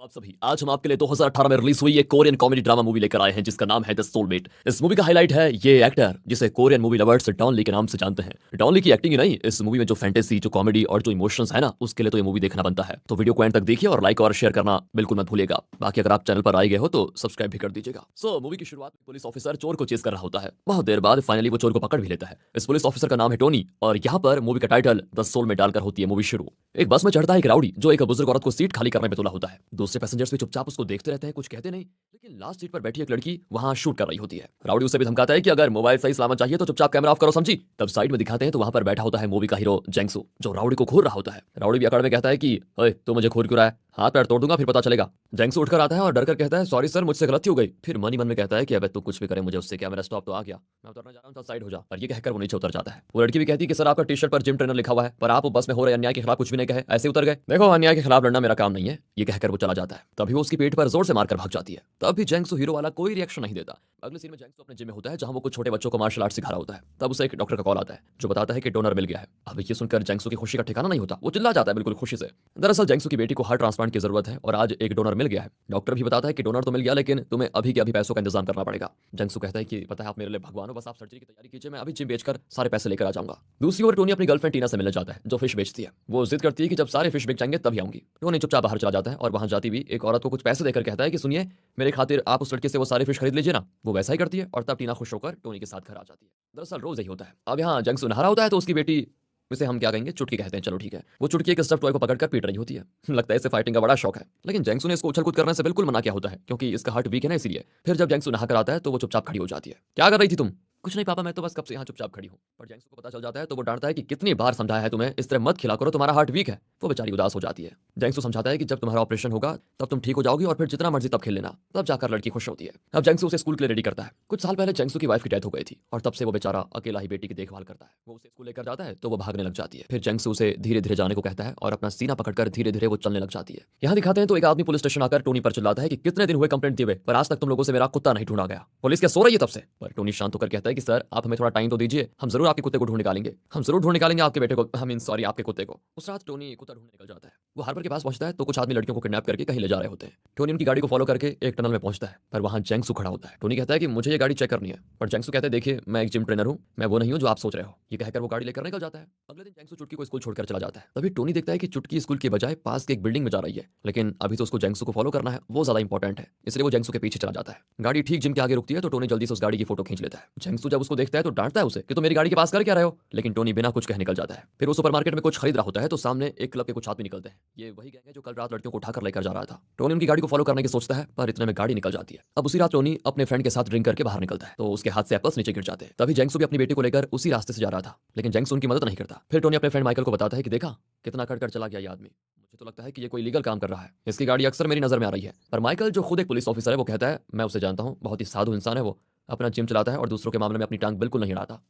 आप सभी आज हम आपके लिए 2018 में रिलीज हुई एक कोरियन कॉमेडी ड्रामा मूवी लेकर आए हैं जिसका नाम है द सोलमेट। इस मूवी का हाईलाइट है ये एक्टर जिसे कोरियन मूवी लवर्स डॉन ली के नाम से जानते हैं। डॉन ली की एक्टिंग ही नहीं, इस मूवी में जो फैंटेसी, जो कॉमेडी और जो इमोशंस है ना, उसके लिए तो ये मूवी देखना बनता है। तो वीडियो को एंड तक देखिए और लाइक और शेयर करना बिल्कुल मत भूलिएगा। बाकी अगर आप चैनल पर आए गए हो तो सब्सक्राइब भी कर दीजिएगा। सो मूवी की शुरुआत में पुलिस ऑफिसर चोर को चेस कर रहा होता है। बहुत देर बाद फाइनली वो चोर को पकड़ भी लेता है। इस पुलिस ऑफिसर का नाम है टोनी और यहाँ पर मूवी का टाइटल द सोल में डालकर होती है मूवी शुरू। एक बस में चढ़ता है एक राउडी जो एक बुजुर्ग औरत को सीट खाली करने में तुला होता है। दूसरे पैसेंजर्स भी चुपचाप उसको देखते रहते हैं, कुछ कहते नहीं, लेकिन लास्ट सीट पर बैठी एक लड़की वहां शूट कर रही होती है। राउडी उसे भी धमकाता है कि अगर मोबाइल सही सलामत चाहिए तो चुपचाप कैमरा ऑफ करो, समझी। तब साइड में दिखाते हैं तो वहां पर बैठा होता है मूवी का हीरो जेंगसू जो राउडी को घूर रहा होता है। राउडी भी अकड़ में कहता है कि ओए तू मुझे घूर क्यों रहा है, हाथ पैर तोड़ दूंगा फिर पता चलेगा। जेंगसू उठकर आता है और डर कर कहता है सॉरी सर मुझसे गलती हो गई। फिर मन ही मन में कहता है कि अबे तू कुछ भी करे मुझे उससे क्या, मेरा स्टॉप तो आ गया, मैं उतरना जा रहा हूं, साइड हो जा। और ये कहकर वो नीचे उतर जाता है। वो लड़की भी कहती है कि सर आपका टी शर्ट पर जिम ट्रेनर लिखा हुआ है पर आप बस में हो रहे अन्याय के खिलाफ कुछ भी नहीं कहे, ऐसे उतर गए। देखो अन्याय के खिलाफ लड़ना मेरा काम नहीं है, ये कहकर वो चला जाता है। तभी वो उसकी पेट पर जोर से मारकर भाग जाती है। तब भी जेंगसू हीरो वाला कोई रिएक्शन नहीं देता। अगले सीन में जेंगसू अपने जिम में होता है जहां वो कुछ छोटे बच्चों को मार्शल आर्ट सिखा रहा होता है। तब उसे एक डॉक्टर का कॉल आता है जो बताता है कि डोनर मिल गया है। अब ये सुनकर जेंगसू की खुशी का ठिकाना नहीं होता, वो चिल्ला जाता है बिल्कुल खुशी से। दरअसल जेंगसू की बेटी को हार्ट ट्रांसप्लांट की जरूरत है और आज एक डोनर मिल गया है। डॉक्टर भी बताता है कि डोनर तो मिल गया लेकिन तुम्हें अभी के अभी पैसों का इंतजाम करना पड़ेगा। जेंगसू कहता है कि पता है आप मेरे लिए भगवान हो, बस आप सर्जरी की तैयारी कीजिए, मैं अभी जिम बेचकर सारे पैसे लेकर आ जाऊंगा। दूसरी ओर टोनी अपनी गर्लफ्रेंड टीना से मिलना चाहता है जो फिश बेचती है। वो जिद करती है कि जब सारे फिश बेच जाएंगे तभी आऊंगी। टोनी चुपचाप बाहर चला जाता है और वहां जाती भी एक औरत को कुछ पैसे देकर कहता है कि सुनिए मेरे खातिर आप उस लड़के से वो सारे फिश खरीद लीजिए ना। वो वैसा ही करती है और तब टीना खुश होकर टोनी के साथ घर आ जाती है। दरअसल रोज यही होता है। अब यहाँ जेंगसू नहा रहा होता है तो उसकी बेटी, उसे हम क्या कहेंगे, चुटकी कहते हैं, चलो ठीक है, वो चुटकी एक स्टफ टॉय को पकड़कर पीट रही होती है। लगता है इसे फाइटिंग का बड़ा शौक है, लेकिन जेंगसू ने इसको उछल कूद करने से बिल्कुल मना किया होता है क्योंकि इसका हार्ट वीक है ना, इसीलिए। फिर जब जेंगसू नहाकर आता है तो वो चुपचाप खड़ी हो जाती है। क्या कर रही थी तुम? कुछ नहीं पापा, मैं तो बस कब से यहाँ चुपचाप खड़ी हूँ। पर जेंगसू को पता चल जाता है तो वो डांटता है कि कितनी बार समझाया है तुम्हें, इस तरह मत खिला करो, तुम्हारा हार्ट वीक है। वो बेचारी उदास हो जाती है। जेंगसू समझाता है कि जब तुम्हारा ऑपरेशन होगा तब तुम ठीक हो जाओगी और फिर जितना मर्जी तब खेल लेना। तब जाकर लड़की खुश होती है। अब जेंगसू उसे स्कूल के लिए रेडी करता है। कुछ साल पहले जेंगसू की वाइफ की डेथ हो गई थी और तब से वो बेचारा अकेला ही बेटी की देखभाल करता है। वो उसे स्कूल लेकर जाता है तो वो भागने लग जाती है। फिर जेंगसू उसे धीरे धीरे जाने को कहता है और अपना सीना पकड़कर धीरे धीरे वो चलने लग जाती है। यहाँ दिखाते हैं तो एक आदमी पुलिस स्टेशन आकर टोनी पर चिल्लाता है कि कितने दिन हुए कंप्लेंट दिए हुए पर आज तक तुम लोगों से मेरा कुत्ता नहीं ढूंढा गया, पुलिस क्या सो रही है तब से। पर टोनी शांत होकर कहता है कि सर आप हमें थोड़ा टाइम तो दीजिए, हम जरूर आपके कुत्ते को ढूंढ निकालेंगे, हम जरूर ढूंढ निकालेंगे आपके बेटे को, आई मीन सॉरी आपके कुत्ते को। उस रात टोनी कुत्ता ढूंढने निकल जाता है। वो हार्बर के पास पहुंचता है तो कुछ आदमी लड़कियों को किडनैप करके कहीं ले जा रहे होते हैं। टोनी उनकी गाड़ी को फॉलो करके एक टनल में पहुंचता है पर वहां जेंगसू खड़ा होता है। टोनी कहता है कि मुझे ये गाड़ी चेक करनी है, पर जेंगसू कहता है देखिए मैं एक जिम ट्रेनर हूं, मैं वो नहीं हूं जो आप सोच रहे हो। ये कहकर वो गाड़ी लेकर निकल जाता है। अगले दिन जेंगसू चुटकी को स्कूल छोड़कर चला जाता है। तभी टोनी देखता है कि चुटकी स्कूल के बजाय पास की एक बिल्डिंग में जा रही है, लेकिन अभी तो उसको जेंगसू को फॉलो करना है, वो ज्यादा इंपॉर्टेंट है, इसलिए वो जेंगसू के पीछे चला जाता है। गाड़ी ठीक जिम के आगे रुकती है तो टोनी जल्दी से उस गाड़ी की फोटो खींच लेता है। जेंगसू जब उसको देखता है तो डांटता है उसे कि तुम मेरी गाड़ी के पास कर क्या रहे हो, लेकिन टोनी बिना कुछ कहे निकल जाता है। फिर वो सुपरमार्केट में कुछ खरीद रहा होता है तो सामने एक क्लब के कुछ आदमी निकलते हैं। ये वही गैंग है जो कल रात लड़कियों को उठाकर लेकर जा रहा था। टोनी उनकी गाड़ी को फॉलो करने की सोचता है पर इतने में गाड़ी निकल जाती है। अब उसी रात टोनी अपने फ्रेंड के साथ ड्रिंक करके बाहर निकलता है तो उसके हाथ से एप्पल्स नीचे गिर जाते हैं। तभी जेंगसू भी अपनी बेटी को लेकर उसी रास्ते से जा रहा था, लेकिन जेंगसू उनकी मदद नहीं करता। फिर टोनी अपने फ्रेंड माइकल को बताता है कि देखा कितना कट चला गया ये आदमी, मुझे तो लगता है कि ये कोई लीगल काम कर रहा है, इसकी गाड़ी अक्सर मेरी नजर में आ रही है। पर माइकल जो खुद एक पुलिस ऑफिसर है वो कहता है मैं उसे जानता हूँ, बहुत ही साधु इंसान है, वो अपना जिम चलाता है और दूसरों के मामले में अपनी टांग बिल्कुल नहीं अड़ाता।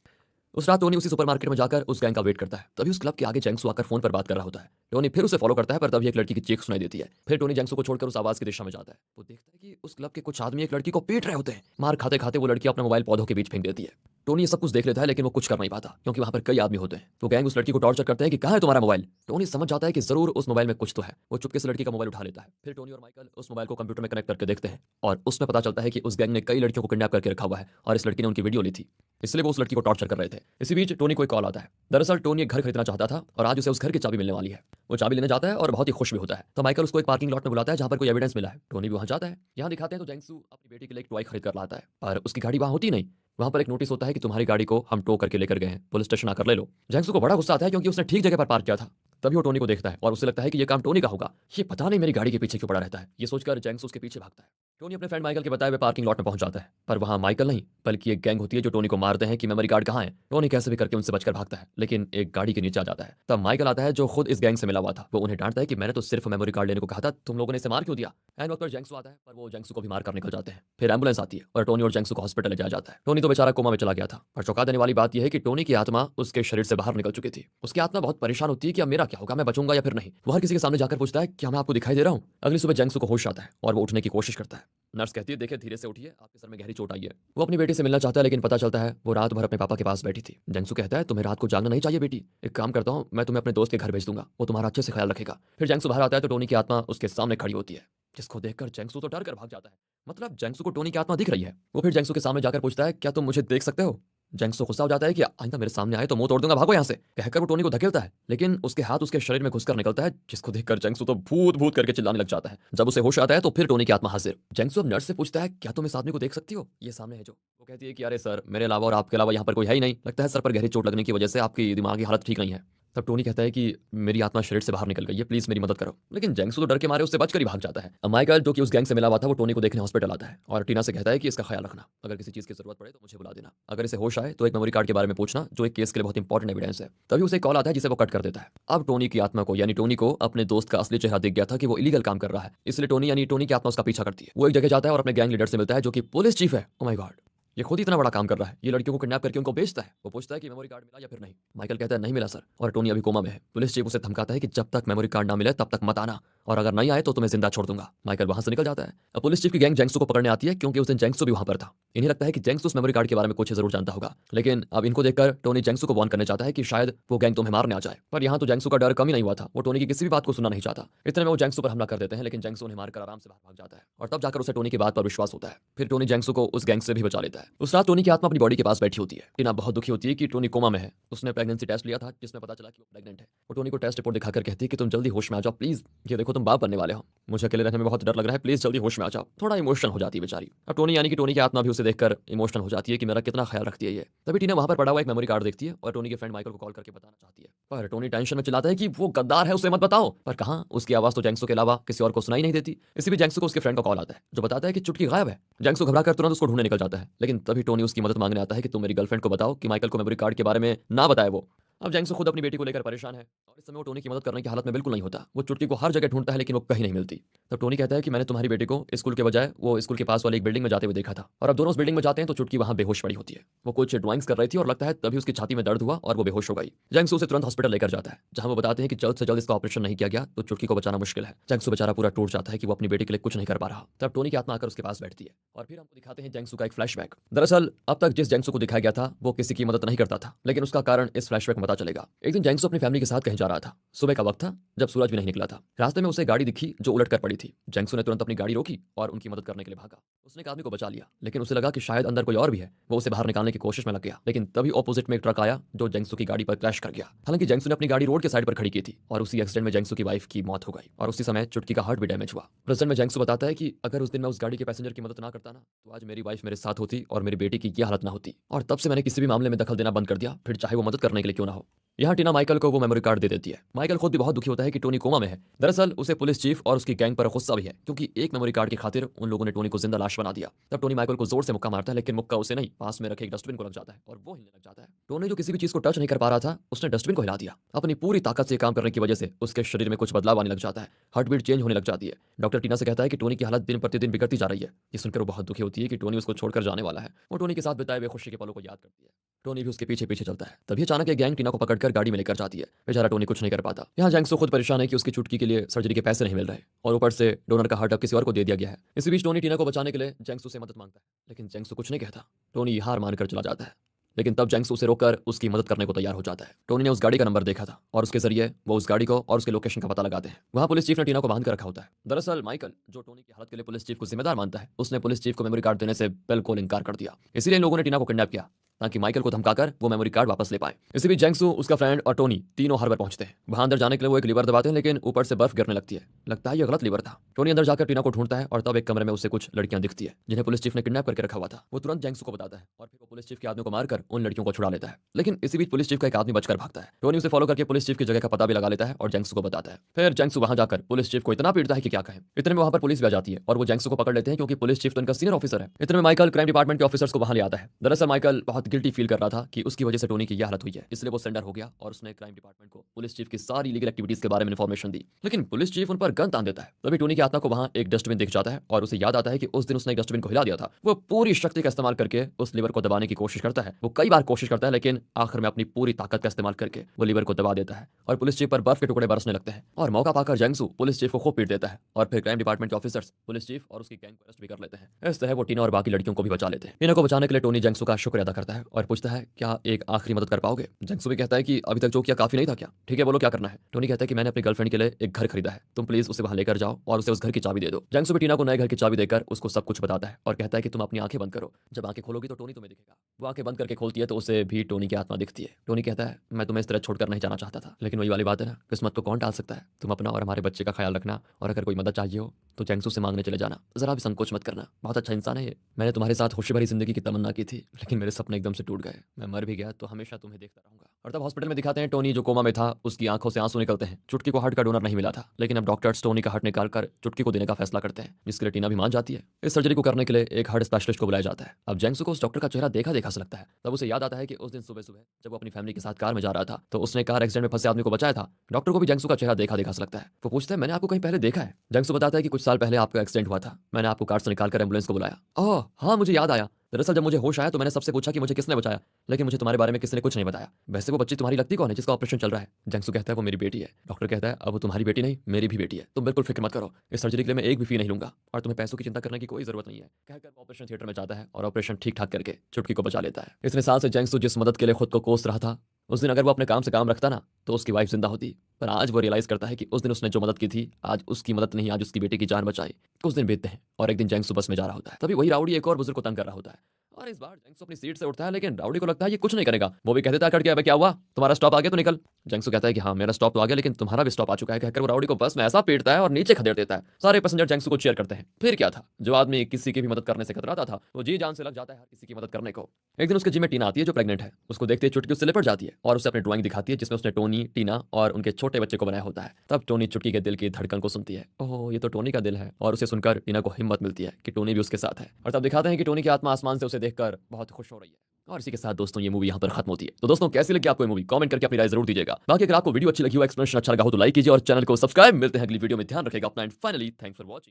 उस रात टोनी उसी सुपरमार्केट में जाकर उस गैंग का वेट करता है। तभी उस क्लब के आगे जेंगसू आकर फोन पर बात कर रहा होता है। टोनी फिर उसे फॉलो करता है पर तभी एक लड़की की चीख सुनाई देती है। फिर टोनी जेंगसू को छोड़कर उस आवाज की दिशा में जाता है। वो देखता है कि उस क्लब के कुछ आदमी एक लड़की को पीट रहे होते हैं। मार खाते खाते वो लड़की अपना मोबाइल पौधों के बीच फेंक देती है। टोनी ये सब कुछ देख लेता है लेकिन वो कुछ कर नहीं पाता क्योंकि वहां पर कई आदमी होते हैं। तो गैंग उस लड़की को टॉर्चर करते हैं कि कहां है तुम्हारा मोबाइल। टोनी समझ जाता है कि जरूर उस मोबाइल में कुछ तो है। वो चुपके से लड़की का मोबाइल उठा लेता है। फिर टोनी और माइकल उस मोबाइल को कंप्यूटर में कनेक्ट करके देखते हैं और उसमें पता चलता है कि उस गैंग ने कई लड़कियों को किडनैप करके रखा हुआ है और इस लड़की ने उनकी वीडियो ली थी, इसलिए वो उस लड़की को टॉर्चर कर रहे थे। इसी बीच टोनी को एक कॉल आता है। दरअसल टोनी एक घर खरीदना चाहता था और आज उसे उस घर की चाबी मिलने वाली है। वो चाबी लेने जाता है और बहुत ही खुश भी होता है। तो माइकल उसको एक पार्किंग लॉट में बुलाता है जहां पर कोई एविडेंस मिला है। टोनी भी वहां जाता है। यहाँ दिखाते हैं तो जेंगसू अपनी बेटी के लिए एक टॉय खरीद कर लाता है और उसकी गाड़ी वहां होती नहीं। वहां पर एक नोटिस होता है कि तुम्हारी गाड़ी को हम टो करके लेकर गए हैं, पुलिस स्टेशन आकर ले लो। जेंगसू को बड़ा गुस्सा आता है क्योंकि उसने ठीक जगह पर पार्क किया था। तभी वो टोनी को देखता है और उसे लगता है कि ये काम टोनी का होगा, ये पता नहीं मेरी गाड़ी के पीछे क्यों पड़ा रहता है। ये सोचकर जेंगसू उसके पीछे भागता है। टोनी अपने फ्रेंड माइकल के बताए हुए पार्किंग लॉट में पहुंच जाता है पर वहां माइकल नहीं बल्कि एक गैंग होती है जो टोनी को मारते हैं कि मेमोरी कार्ड कहां है। टोनी कैसे भी करके उनसे बचकर भागता है लेकिन एक गाड़ी के नीचे आ जाता है। तब माइकल आता है जो खुद इस गैंग से मिला हुआ था। वो उन्हें डांटता है कि मैंने तो सिर्फ मेमोरी कार्ड लेने को कहा था, तुम लोगों ने इसे मार क्यों दिया। एंड वक्त पर जेंगसू आता है पर वो जेंगसू को भी मार कर निकल जाते हैं। फिर एम्बुलेंस आती है और टोनी और जेंगसू को हॉस्पिटल ले जाया जाता है। टोनी तो बेचारा कोमा में चला गया था पर चौंका देने वाली बात यह है कि टोनी की आत्मा उसके शरीर से बाहर निकल चुकी थी। उसकी आत्मा बहुत परेशान होती है कि अब मेरा क्या होगा, मैं बचूंगा या फिर नहीं। वो हर किसी के सामने जाकर पूछता है क्या मैं आपको दिखाई दे रहा हूँ। अगली सुबह जेंगसू को होश आता है और वो उठने की कोशिश करता है। नर्स कहती है देखिए धीरे से उठिए, आपके सर में गहरी चोट आई है। वो अपनी बेटी से मिलना चाहता है लेकिन पता चलता है वो रात भर अपने पापा के पास बैठी थी। जेंगसू कहता है तुम्हें रात को जागना नहीं चाहिए बेटी, एक काम करता हूँ मैं तुम्हें अपने दोस्त के घर भेज दूंगा, वो तुम्हारा अच्छे से ख्याल रखेगा। फिर जेंगसू बाहर आता है तो टोनी की आत्मा उसके सामने खड़ी होती है। जिसको देखकर जेंगसू तो डर कर भाग जाता है। मतलब जेंगसू को टोनी की आत्मा दिख रही है। वो फिर जेंगसू के सामने जाकर पूछता है, क्या तुम मुझे देख सकते हो? जेंगसू गुस्सा हो जाता है कि आइंदा मेरे सामने आए तो मुंह तोड़ दूंगा, भागो यहाँ से, कहकर वो टोनी को धकेलता है। लेकिन उसके हाथ उसके शरीर में घुसकर निकलता है, जिसको देखकर जेंगसू तो भूत भूत करके चिल्लाने लग जाता है। जब उसे होश आता है तो फिर टोनी की आत्मा हाजिर। जेंगसू अब नर्स से पूछता है, क्या तुम इस आदमी को देख सकती हो? ये सामने है जो। वो कहती है कि अरे सर, मेरे अलावा और आपके अलावा यहाँ पर कोई है ही नहीं, लगता है सर पर गहरी चोट लगने की वजह से आपकी दिमागी हालत ठीक नहीं है। तब टोनी कहता है कि मेरी आत्मा शरीर से बाहर निकल गई है, प्लीज मेरी मदद करो। लेकिन जेंगसू तो डर के मारे उससे बचकर ही भाग जाता है। अब माइकल, जो कि उस गैंग से मिला हुआ था, वो टोनी को देखने हॉस्पिटल आता है और टीना से कहता है कि इसका ख्याल रखना, अगर किसी चीज की जरूरत पड़े तो मुझे बुला देना, अगर इसे होश आए तो एक मेमोरी कार्ड के बारे में पूछना जो एक केस के लिए बहुत इंपॉर्टेंट एविडेंस है। तभी उसे कॉल आता है जिसे वो कट कर देता है। अब टोनी की आत्मा को यानी टोनी को अपने दोस्त का असली चेहरा दिख गया था कि वो इलीगल काम कर रहा है, इसलिए टोनी यानी टोनी की आत्मा उसका पीछा करती है। वो एक जगह जाता है और अपने गैंग लीडर से मिलता है जो कि पुलिस चीफ है। ओ माय गॉड, ये खुद ही इतना बड़ा काम कर रहा है, ये लड़कियों को किडनैप करके उनको बेचता है। वो पूछता है कि मेमोरी कार्ड मिला या फिर नहीं। माइकल कहता है नहीं मिला सर, और टोनी अभी कोमा में है। पुलिस चीफ उसे धमकाता है कि जब तक मेमोरी कार्ड ना मिले तब तक मत आना, और अगर नहीं आए तो तुम्हें जिंदा छोड़ दूंगा। माइकल वहां से निकल जाता है। अब पुलिस चीफ की गैंग जेंगसू को पकड़ने आती है क्योंकि उस दिन जेंगसू भी वहां पर था। इन्हें लगता है कि जेंगसू उस मेमोरी कार्ड के बारे में कुछ जरूर जानता होगा, लेकिन अब इनको देखकर टोनी जेंगसू को वार्न करने चाहता है कि शायद वो गैंग तुम्हें मारने आ जाए। पर यहाँ तो जेंगसू का डर कम ही नहीं हुआ था, वो टोनी की किसी भी बात को सुनना नहीं चाहता। इतने में वो जेंगसू पर हमला कर देते हैं, लेकिन जेंगसू उन्हें मारकर आराम से भाग जाता है और तब जाकर उसे टोनी की बात पर विश्वास होता है। फिर टोनी जेंगसू को उस गैंग से भी बचा लेता है। उस रात टोनी की आत्मा अपनी बॉडी के पास बैठी होती है। टीना बहुत दुखी होती है कि टोनी कोमा में है। उसने प्रेगनेंसी टेस्ट लिया था जिसमें पता चला कि वो प्रेग्नेंट है। वो टोनी को टेस्ट रिपोर्ट दिखाकर कहती है कि तुम जल्दी होश में आ जाओ प्लीज, ये देखो तुम बाप बनने वाले हो, मुझे अकेले रहने में बहुत डर लग रहा है, प्लीज जल्दी होश में आ जाओ। थोड़ा इमोशनल हो जाती है बेचारी। अब टोनी यानी कि टोनी की आत्मा भी उसे देखकर इमोशनल हो जाती है कि मेरा कितना ख्याल रखती है ये। तभी टीना वहां पर पड़ा हुआ एक मेमोरी कार्ड देखती है और टोनी के फ्रेंड माइकल को कॉल करके बताना चाहती है। पर टोनी टेंशन में चिल्लाता है कि वो गद्दार है, उसे मत बताओ। पर कहां, उसकी आवाज तो जेंगसू के अलावा किसी और को सुनाई नहीं देती। इसी बीच जेंगसू को उसके फ्रेंड का कॉल आता है जो बताता है कि चुटकी गायब है। जेंगसू घबराकर तुरंत उसको ढूंढने निकल जाता है, लेकिन तभी टोनी उसकी मदद मांगने आता है कि तुम मेरी गर्लफ्रेंड को बताओ कि माइकल को मेमोरी कार्ड के बारे में ना बताए वो। अब जेंगसू खुद अपनी बेटी को लेकर परेशान है और इस समय वो टोनी की मदद करने की हालत में बिल्कुल नहीं होता। वो चुटकी को हर जगह ढूंढता है लेकिन वो कहीं नहीं मिलती। तब टोनी कहता है कि मैंने तुम्हारी बेटी को स्कूल के बजाय वो स्कूल के पास वाली एक बिल्डिंग में जाते हुए देखा था, और अब दोनों उस बिल्डिंग में जाते हैं तो चुटकी वहां बेहोश पड़ी होती है। वो कुछ ड्राइंग्स कर रही थी और लगता है तभी उसकी छाती में दर्द हुआ और वो बेहोश हो गई। जेंगसू उसे तुरंत हॉस्पिटल लेकर जाता है, जहां वो बताते हैं कि जल्द से जल्द इसका ऑपरेशन नहीं किया गया तो चुटकी को बचाना मुश्किल है। जेंगसू बेचारा पूरा टूट जाता है कि वो अपनी बेटी के लिए कुछ नहीं कर पा रहा। तब टोनी की आत्मा आकर उसके पास बैठती है और फिर हमको दिखाते हैं जेंगसू का एक फ्लैशबैक। दरअसल अब तक जिस जेंगसू को दिखाया गया था वो किसी की मदद नहीं करता था, लेकिन उसका कारण इस फ्लैशबैक में पता चलेगा। एक दिन जेंगसू अपनी फैमिली के साथ कहीं जा रहा था। सुबह का वक्त था जब सूरज भी नहीं निकला था। रास्ते में उसे गाड़ी दिखी जो उलट कर पड़ी थी। जेंगसू ने तुरंत अपनी गाड़ी रोकी और उनकी मदद करने के लिए भागा। उसने एक आदमी को बचा लिया, लेकिन उसे लगा कि शायद अंदर कोई और भी है। वो उसे बाहर निकालने की कोशिश में लग गया, लेकिन तभी ऑपोजिट में एक ट्रक आया जो जेंगसू की गाड़ी पर क्रैश कर गया। हालांकि जेंगसू ने अपनी गाड़ी रोड के साइड पर खड़ी की थी और उसी एक्सीडेंट में जेंगसू की वाइफ की मौत हो गई और उसी समय चुटकी का हार्ट भी डैमेज हुआ। प्रेजेंट में जेंगसू बताता है कि अगर उस दिन मैं उस गाड़ी के पैसेंजर की मदद ना करता ना तो आज मेरी वाइफ मेरे साथ होती और मेरी बेटी की ये हालत ना होती। और तब से मैंने किसी भी मामले में दखल देना बंद कर दिया, फिर चाहे वो मदद करने के लिए क्यों ना हो। यहाँ टीना माइकल को वो मेमोरी कार्ड दे देती है। माइकल खुद भी बहुत दुखी होता है कि टोनी कोमा में है। दरअसल उसे पुलिस चीफ और उसकी गैंग पर गुस्सा भी है क्योंकि एक मेमोरी कार्ड की खातिर उन लोगों ने टोनी को जिंदा लाश बना दिया। तब टोनी माइकल को जोर से मुक्का मारता है, लेकिन मुक्का उसे नहीं, पास में रखे एक डस्टबिन को लग जाता है और वो हिलने लग जाता है। टोनी जो किसी भी चीज को टच नहीं कर पा रहा था उसने डस्टबिन को हिला दिया। अपनी पूरी ताकत से काम करने की वजह से उसके शरीर में कुछ बदलाव आने लग जाता है, हार्ट बीट चेंज होने लग जाती है। डॉक्टर टीना से कहता है कि टोनी की हालत दिन प्रतिदिन बिगड़ती जा रही है। ये सुनकर वो बहुत दुखी होती है कि टोनी उसको छोड़कर जाने वाला है। वो टोनी के साथ बिताए हुए खुशी के पलों को याद करती है। टोनी भी उसके पीछे पीछे चलता है। तभी अचानक एक गैंग टीना को पकड़कर गाड़ी में लेकर जाती है। बेचारा टोनी कुछ नहीं कर पाता। यहाँ जेंगसू खुद परेशान है कि उसकी चुटकी के लिए सर्जरी के पैसे नहीं मिल रहे और ऊपर से डोनर का हार्ट अब किसी और को दे दिया गया है। इसी बीच टोनी टीना को बचाने के लिए जेंगसू से मदद मांगता है, लेकिन जेंगसू कुछ नहीं कहता। टोनी हार मानकर चला जाता है, लेकिन तब जेंगसू उसे रोककर उसकी मदद करने को तैयार हो जाता है। टोनी ने उस गाड़ी का नंबर देखा था और उसके जरिए वो उस गाड़ी को और उसके लोकेशन का पता लगाते हैं। वहाँ पुलिस चीफ ने टीना को बांध कर रखा होता है। दरअसल माइकल, जो टोनी की हालत के लिए पुलिस चीफ को जिम्मेदार मानता है, उसने पुलिस चीफ को मेमोरी कार्ड देने से बिल्कुल इनकार कर दिया। इसीलिए इन लोगों ने टीना को किडनैप किया ताकि माइकल को धमकाकर वो मेमोरी कार्ड वापस ले पाए। इसी बीच जेंगसू, उसका फ्रेंड और टोनी तीनों हार्बर पहुंचते हैं। वहां अंदर जाने के लिए वो एक लीवर दबाते हैं, लेकिन ऊपर से बर्फ गिरने लगती है। लगता है ये गलत लीवर था। टोनी अंदर जाकर टीना को ढूंढता है और तब एक कमरे में उसे कुछ लड़कियां दिखती है जिन्हें पुलिस चीफ ने किडनैप करके रखा हुआ था। वो तुरंत जेंगसू को बताता है और फिर वो पुलिस चीफ के आदमी को मारकर उन लड़कियों को छुड़ा लेता है। लेकिन इसी बीच पुलिस चीफ का एक आदमी बचकर भागता है। टोनी उसे फॉलो करके पुलिस चीफ की जगह का पता भी लगा लेता है और जेंगसू को बताता है। फिर जेंगसू वहां जाकर पुलिस चीफ को इतना पीटता है कि क्या कहें। इतने में वहां पर पुलिस भी आ जाती है और वो जेंगसू को पकड़ लेते हैं क्योंकि पुलिस चीफ तो इनका सीनियर ऑफिसर है। इतने में माइकल क्राइम डिपार्टमेंट के ऑफिसर्स को वहां ले आता है। दरअसल माइकल बहुत गिल्टी फील कर रहा था कि उसकी वजह से टोनी की यह हालत हुई है, इसलिए वो सरेंडर हो गया और उसने क्राइम डिपार्टमेंट को पुलिस चीफ की सारी लीगल एक्टिविटीज के बारे में इन्फॉर्मेशन दी। लेकिन पुलिस चीफ उन पर गन तान देता है। तभी टोनी की आत्मा को वहां एक डस्टबिन दिख जाता है और उसे याद आता है कि उस दिन उसने एक डस्टबिन को हिला दिया था। वो पूरी शक्ति का इस्तेमाल करके उस लीवर को दबाने की कोशिश करता है। वो कई बार कोशिश करता है, लेकिन आखिर में अपनी पूरी ताकत का इस्तेमाल करके वो लीवर को दबा देता है और पुलिस चीफ पर बर्फ के टुकड़े बरसने लगते हैं। और मौका पाकर जेंगसू पुलिस चीफ को खूब पीट देता है और फिर क्राइम डिपार्टमेंट के ऑफिसर्स पुलिस चीफ और उसकी गैंग को अरेस्ट भी कर लेते हैं। इस तरह वो टीना और बाकी लड़कियों को भी बचा लेते हैं। टीना को बचाने के लिए टोनी जेंगसू का शुक्र अदा करता है है और पूछता है क्या एक आखिरी मदद कर पाओगे। जैंगसू भी कहता है कि अभी तक जो किया काफी नहीं था क्या, ठीक है बोलो क्या करना है। टोनी कहता है कि मैंने अपनी गर्लफ्रेंड के लिए एक घर खरीदा है, तुम प्लीज उसे वहां लेकर जाओ और उसे उस घर की चाबी दे दो। जैंगसू भी टीना को नए घर की चाबी देकर उसको सब कुछ बताता है और कहता है कि तुम अपनी आंखें बंद करो, जब आंखें खोलोगी तो टोनी तुम्हें दिखेगा। वो आंखें बंद करके खोलती है तो उसे भी टोनी की आत्मा दिखती है। टोनी कहता है मैं तुम्हें इस तरह छोड़कर नहीं जाना चाहता था, लेकिन वही वाली बात है ना, किस्मत को कौन टाल सकता है। तुम अपना और हमारे बच्चे का ख्याल रखना, और अगर कोई मदद चाहिए हो तो जैंगसू से मांगने चले जाना, जरा भी संकोच मत करना। बहुत अच्छा इंसान है ये। मैंने तुम्हारे साथ खुशी भरी जिंदगी की तमन्ना की थी, लेकिन मेरे सपने एकदम से टूट गए। मैं मर भी गया तो हमेशा तुम्हें देखता रहूंगा। और तब हॉस्पिटल में दिखाते हैं टोनी जो कोमा में था, उसकी आंखों से आंसू निकलते हैं। चुटकी को हार्ट का डोनर नहीं मिला था, लेकिन अब डॉक्टर्स टोनी का हार्ट निकालकर चुटकी को देने का फैसला करते हैं, जिसके लिए टीना भी मान जाती है। इस सर्जरी को करने के लिए एक हार्ट स्पेशलिस्ट को बुलाया जाता है। अब जैंगसू को उस डॉक्टर का चेहरा देखा देखा सा लगता है। तब उसे याद आता है कि उस दिन सुबह सुबह जब वो अपनी फैमिली के साथ कार में जा रहा था तो उसने कार एक्सीडेंट में फंसे आदमी को बचाया था। डॉक्टर को भी जैंगसू का चेहरा देखा देखा सा लगता है। वो पूछता है मैंने आपको कहीं पहले देखा है। जैंगसू बताता है कि कुछ साल पहले आपका एक्सीडेंट हुआ था, मैंने आपको कार से निकालकर एम्बुलेंस को बुलाया। ओह हाँ, मुझे याद आया। दरअसल जब मुझे होश आया तो मैंने सबसे पूछा कि मुझे किसने बचाया, लेकिन मुझे तुम्हारे बारे में किसी ने कुछ नहीं बताया। वैसे वो बच्ची तुम्हारी लगती कौन है जिसका ऑपरेशन चल रहा है। जैंगसू कहता है वो मेरी बेटी है। डॉक्टर कहता है अब वो तुम्हारी बेटी नहीं मेरी भी बेटी है, तुम बिल्कुल फिक्र मत करो, इस सर्जरी के लिए मैं एक भी फी नहीं लूंगा और तुम्हें पैसों की चिंता करने की कोई जरूरत नहीं है। कहकर वो ऑपरेशन थिएटर में जाता है और ऑपरेशन ठीक ठाक करके चुटकी को बचा लेता है। इतने साल से जैंगसू जिस मदद के लिए खुद को कोस रहा था, उस दिन अगर वो अपने काम से काम रखता ना तो उसकी वाइफ जिंदा होती। पर आज वो रियलाइज करता है कि उस दिन उसने जो मदद की थी, आज उसकी मदद नहीं, आज उसकी बेटी की जान बचाई। कुछ दिन बीतते हैं और एक दिन जैंगसू बस में जा रहा होता है, तभी वही राउडी एक और बुजुर्ग को तंग कर रहा होता है। और इस बार जैंगसू अपनी सीट से उठता है, लेकिन राउडी को लगता है ये कुछ नहीं करेगा। वो भी कह देता है कट के अबे क्या हुआ, तुम्हारा स्टॉप आ गया तो निकल। जैंगसू कहता है कि हाँ मेरा स्टॉप तो आ गया, लेकिन तुम्हारा भी स्टॉप आ चुका है। कहकर वो राउडी को बस में ऐसा पीटता है और नीचे खदेड़ देता है। सारे पैसेंजर जैंगसू को चीयर करते हैं। फिर क्या था, जो आदमी किसी की भी मदद करने से कतराता था वो जी जान से लग जाता है हर किसी की मदद करने को। एक दिन उसके जिम में टीना आती है जो प्रेग्नेंट है। उसको देखते ही चुटकी उससे लिपट जाती है और उसे अपनी ड्राइंग दिखाती है जिसमें उसने टोनी, टीना और उनके छोटे बच्चे को बनाया होता है। तब टोनी चुटकी के दिल की धड़कन को सुनती है। ओह ये तो टोनी का दिल है, और उसे सुनकर टीना को हिम्मत मिलती है कि टोनी भी उसके साथ है। और तब दिखाते हैं कि टोनी की आत्मा आसमान से उसे देखकर बहुत खुश हो रही है। और इसी के साथ दोस्तों ये मूवी यहाँ पर खत्म होती है। तो दोस्तों कैसी लगी आपको ये मूवी, कमेंट करके अपनी राय जरूर दीजिएगा। बाकी अगर आपको वीडियो अच्छी लगी हो, एक्सप्लेनेशन अच्छा लगा हो तो लाइक कीजिए और चैनल को सब्सक्राइब। मिलते हैं अगली वीडियो में, ध्यान रखेगा अपना and finally thanks for watching.